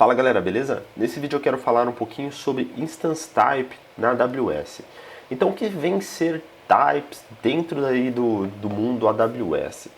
Fala galera, beleza? Nesse vídeo eu quero falar um pouquinho sobre Instance Type na AWS. Então o que vem ser types dentro daí do mundo AWS?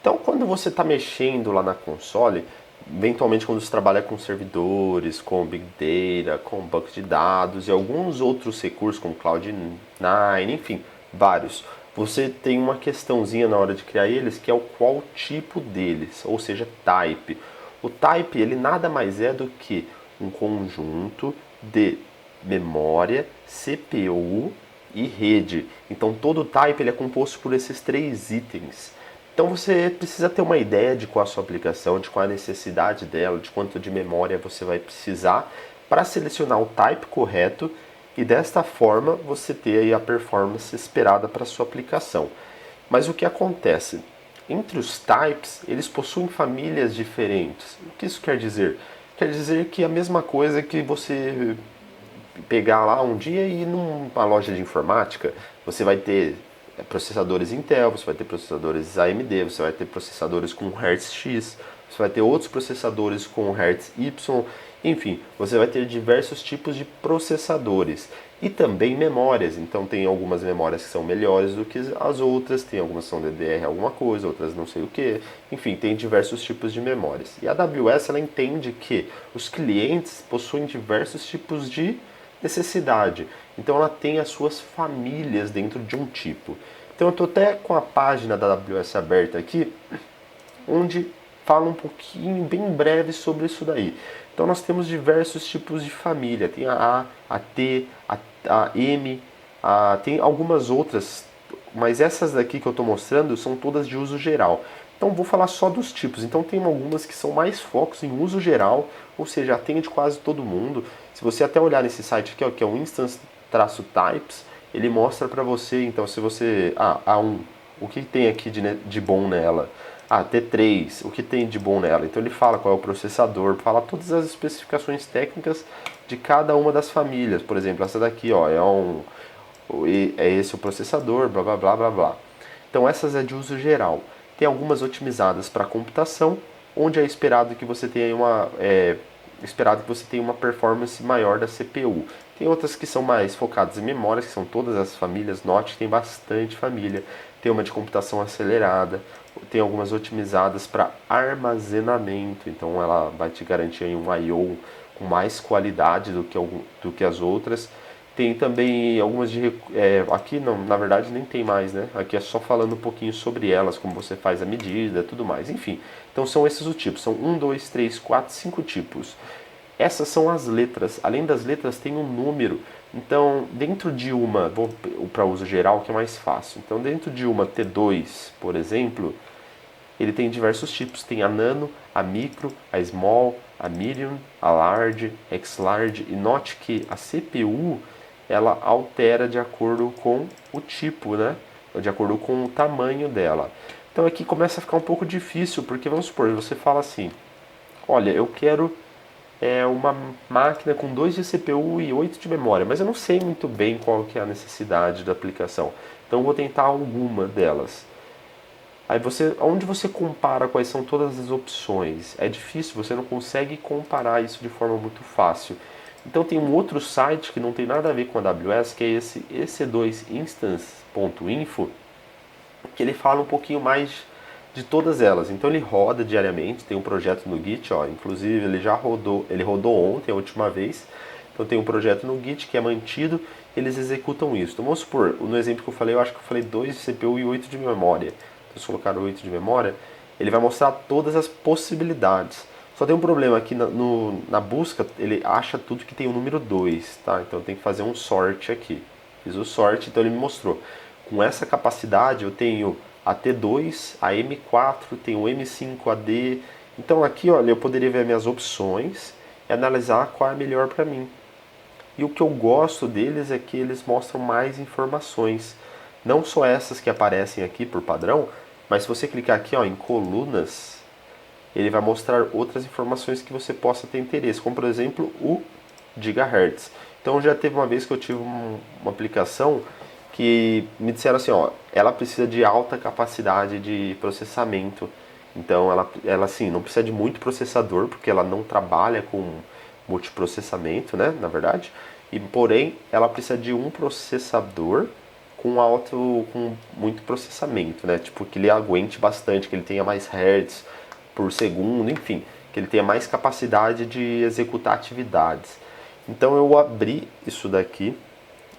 Então quando você está mexendo lá na console, eventualmente quando você trabalha com servidores, com Big Data, com banco de dados e alguns outros recursos como Cloud9, enfim, vários. Você tem uma questãozinha na hora de criar eles que é o qual tipo deles, ou seja, type. O type ele nada mais é do que um conjunto de memória, CPU e rede. Então todo type ele é composto por esses três itens. Então você precisa ter uma ideia de qual a sua aplicação, de qual a necessidade dela, de quanto de memória você vai precisar para selecionar o type correto e desta forma você ter aí a performance esperada para a sua aplicação. Mas o que acontece? Entre os types, eles possuem famílias diferentes. O que isso quer dizer? Quer dizer que é a mesma coisa que você pegar lá um dia e ir numa loja de informática, você vai ter processadores Intel, você vai ter processadores AMD, você vai ter processadores com Hertz X, você vai ter outros processadores com Hertz Y, enfim, você vai ter diversos tipos de processadores e também memórias. Então tem algumas memórias que são melhores do que as outras, tem algumas que são DDR alguma coisa, outras não sei o que, enfim, tem diversos tipos de memórias. E a AWS ela entende que os clientes possuem diversos tipos de necessidade. Então ela tem as suas famílias dentro de um tipo. Então eu estou até com a página da AWS aberta aqui, onde fala um pouquinho, bem breve sobre isso daí. Então nós temos diversos tipos de família. Tem a T, a M, tem algumas outras, mas essas daqui que eu estou mostrando são todas de uso geral. Então vou falar só dos tipos. Então tem algumas que são mais focos em uso geral, ou seja, atende quase todo mundo. Se você até olhar nesse site aqui, ó, que é o Instance-Types, ele mostra para você, então se você... A1, o que tem aqui de bom nela? T3, o que tem de bom nela? Então ele fala qual é o processador, fala todas as especificações técnicas de cada uma das famílias. Por exemplo, essa daqui, ó, é esse o processador, blá blá blá blá blá. Então essas é de uso geral. Tem algumas otimizadas para computação, onde é esperado que você tenha uma performance maior da CPU. Tem outras que são mais focadas em memórias, que são todas as famílias. Note que tem bastante família. Tem uma de computação acelerada, tem algumas otimizadas para armazenamento, então ela vai te garantir aí um I/O com mais qualidade do que as outras. Tem também algumas aqui não, na verdade nem tem mais, né? Aqui é só falando um pouquinho sobre elas, como você faz a medida, tudo mais, enfim. Então são esses os tipos, são 1, 2, 3, 4, 5 tipos. Essas são as letras, além das letras tem um número. Então dentro de uma, vou para uso geral que é mais fácil. Então dentro de uma T2, por exemplo, ele tem diversos tipos, tem a nano, a micro, a small, a medium, a large, x-large, e note que a CPU ela altera de acordo com o tipo, né? De acordo com o tamanho dela. Então aqui começa a ficar um pouco difícil, porque vamos supor, você fala assim, olha, eu quero uma máquina com 2 de CPU e 8 de memória, mas eu não sei muito bem qual que é a necessidade da aplicação. Então eu vou tentar alguma delas. Aí onde você compara quais são todas as opções? É difícil, você não consegue comparar isso de forma muito fácil. Então tem um outro site que não tem nada a ver com a AWS, que é esse ec2instance.info, que ele fala um pouquinho mais de todas elas. Então ele roda diariamente, tem um projeto no Git, ó, inclusive ele rodou ontem a última vez. Então tem um projeto no Git que é mantido, eles executam isso. Então vamos supor, no exemplo que eu falei, eu acho que eu falei 2 de CPU e 8 de memória. Então se colocar 8 de memória, ele vai mostrar todas as possibilidades. Só tem um problema aqui na busca, ele acha tudo que tem o número 2, tá? Então tem que fazer um sort aqui. Fiz o sort, então ele me mostrou. Com essa capacidade eu tenho a T2, a M4, tenho o M5 AD. Então aqui, olha, eu poderia ver minhas opções e analisar qual é a melhor para mim. E o que eu gosto deles é que eles mostram mais informações. Não só essas que aparecem aqui por padrão, mas se você clicar aqui ó, em colunas, ele vai mostrar outras informações que você possa ter interesse, como por exemplo o gigahertz. Então já teve uma vez que eu tive uma aplicação que me disseram assim, ó, ela precisa de alta capacidade de processamento. Então ela assim, não precisa de muito processador, porque ela não trabalha com multiprocessamento, né, na verdade, e porém ela precisa de um processador com muito processamento, né, tipo que ele aguente bastante, que ele tenha mais hertz por segundo, enfim, que ele tenha mais capacidade de executar atividades. Então eu abri isso daqui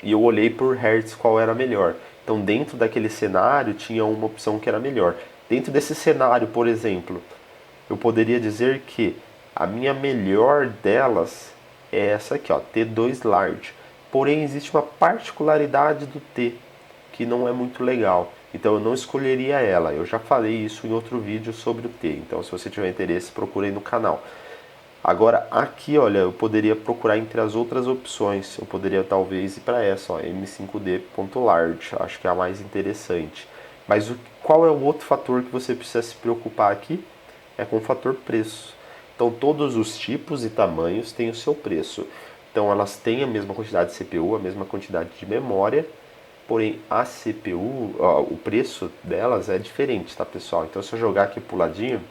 e eu olhei por hertz qual era melhor. Então dentro daquele cenário tinha uma opção que era melhor. Dentro desse cenário, por exemplo, eu poderia dizer que a minha melhor delas é essa aqui, ó, T2 Large. Porém existe uma particularidade do T que não é muito legal. Então eu não escolheria ela. Eu já falei isso em outro vídeo sobre o T. Então se você tiver interesse, procure aí no canal. Agora aqui, olha, eu poderia procurar entre as outras opções. Eu poderia talvez ir para essa, ó, M5D.large. Acho que é a mais interessante. Mas qual é o outro fator que você precisa se preocupar aqui? É com o fator preço. Então todos os tipos e tamanhos têm o seu preço. Então elas têm a mesma quantidade de CPU, a mesma quantidade de memória, porém a CPU, ó, o preço delas é diferente, tá pessoal? Então se eu jogar aqui pro ladinho,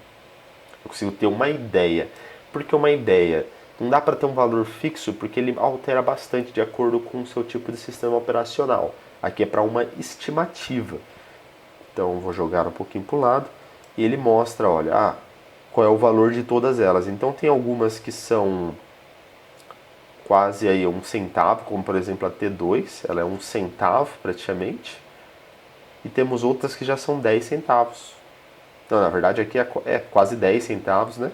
eu consigo ter uma ideia. Por que uma ideia? Não dá para ter um valor fixo porque ele altera bastante de acordo com o seu tipo de sistema operacional. Aqui é para uma estimativa. Então vou jogar um pouquinho para o lado e ele mostra, olha, qual é o valor de todas elas. Então tem algumas que são quase aí 1 centavo, como por exemplo a T2, ela é 1 centavo praticamente. E temos outras que já são 10 centavos. Não, na verdade aqui é quase 10 centavos, né?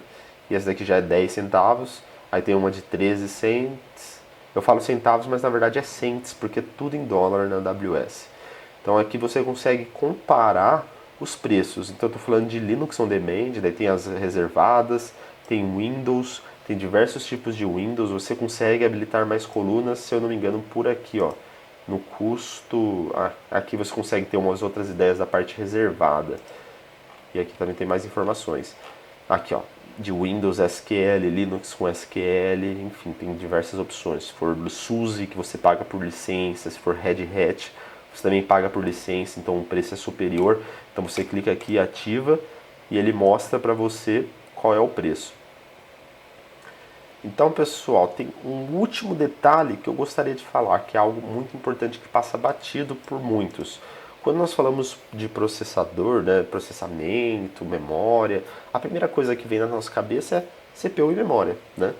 E essa daqui já é 10 centavos. Aí tem uma de 13 cents. Eu falo centavos, mas na verdade é cents, porque é tudo em dólar na AWS. Então aqui você consegue comparar os preços. Então eu estou falando de Linux on Demand, daí tem as reservadas, tem Windows, tem diversos tipos de Windows. Você consegue habilitar mais colunas, se eu não me engano, por aqui, ó. No custo, aqui você consegue ter umas outras ideias da parte reservada. E aqui também tem mais informações. Aqui, ó, de Windows SQL, Linux com SQL, enfim, tem diversas opções. Se for SUSE, que você paga por licença, se for Red Hat, você também paga por licença, então o preço é superior. Então você clica aqui, ativa, e ele mostra para você qual é o preço. Então, pessoal, tem um último detalhe que eu gostaria de falar, que é algo muito importante que passa batido por muitos. Quando nós falamos de processador, né, processamento, memória, a primeira coisa que vem na nossa cabeça é CPU e memória, né?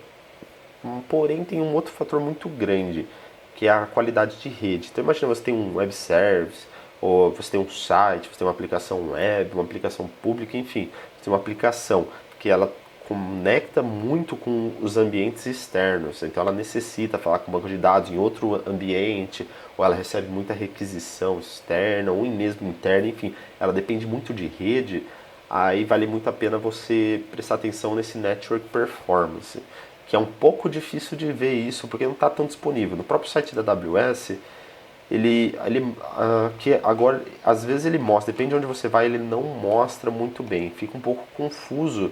Porém, tem um outro fator muito grande, que é a qualidade de rede. Então, imagina você tem um web service, ou você tem um site, você tem uma aplicação web, uma aplicação pública, enfim, você tem uma aplicação que ela conecta muito com os ambientes externos, então ela necessita falar com o banco de dados em outro ambiente, ou ela recebe muita requisição externa, ou mesmo interna, enfim, ela depende muito de rede, aí vale muito a pena você prestar atenção nesse Network Performance, que é um pouco difícil de ver isso, porque não está tão disponível. No próprio site da AWS, que agora, às vezes ele mostra, depende de onde você vai, ele não mostra muito bem, fica um pouco confuso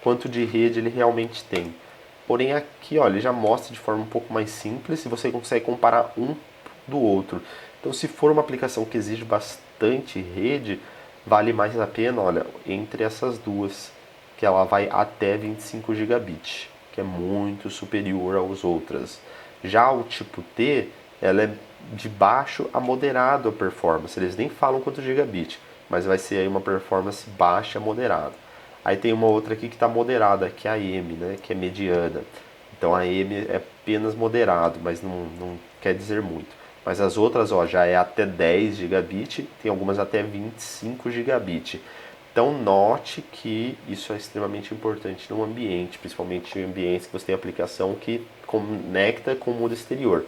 quanto de rede ele realmente tem. Porém aqui, ó, ele já mostra de forma um pouco mais simples e você consegue comparar um do outro. Então se for uma aplicação que exige bastante rede, vale mais a pena, olha, entre essas duas, que ela vai até 25 gigabits, que é muito superior às outras. Já o tipo T, ela é de baixo a moderado a performance, eles nem falam quanto gigabit, mas vai ser aí uma performance baixa a moderada. Aí tem uma outra aqui que está moderada, que é a M, né, que é mediana. Então a M é apenas moderado, mas não quer dizer muito. Mas as outras, ó, já é até 10 gigabit, tem algumas até 25 gigabit. Então note que isso é extremamente importante no ambiente, principalmente em ambientes que você tem aplicação que conecta com o mundo exterior,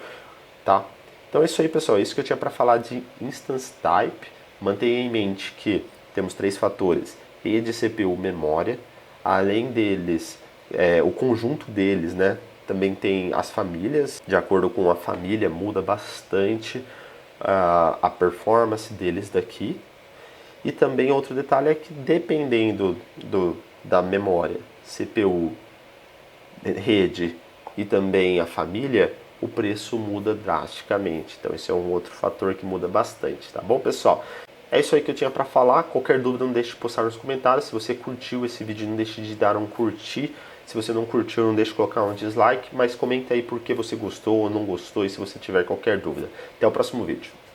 tá? Então é isso aí, pessoal, é isso que eu tinha para falar de Instance Type. Mantenha em mente que temos 3 fatores: rede, CPU, memória. Além deles, o conjunto deles, né? Também tem as famílias. De acordo com a família, muda bastante a performance deles daqui. E também outro detalhe é que dependendo da memória, CPU, rede e também a família, o preço muda drasticamente. Então esse é um outro fator que muda bastante, tá bom, pessoal? É isso aí que eu tinha para falar. Qualquer dúvida não deixe de postar nos comentários. Se você curtiu esse vídeo, não deixe de dar um curtir. Se você não curtiu, não deixe de colocar um dislike, mas comenta aí por que você gostou ou não gostou e se você tiver qualquer dúvida. Até o próximo vídeo.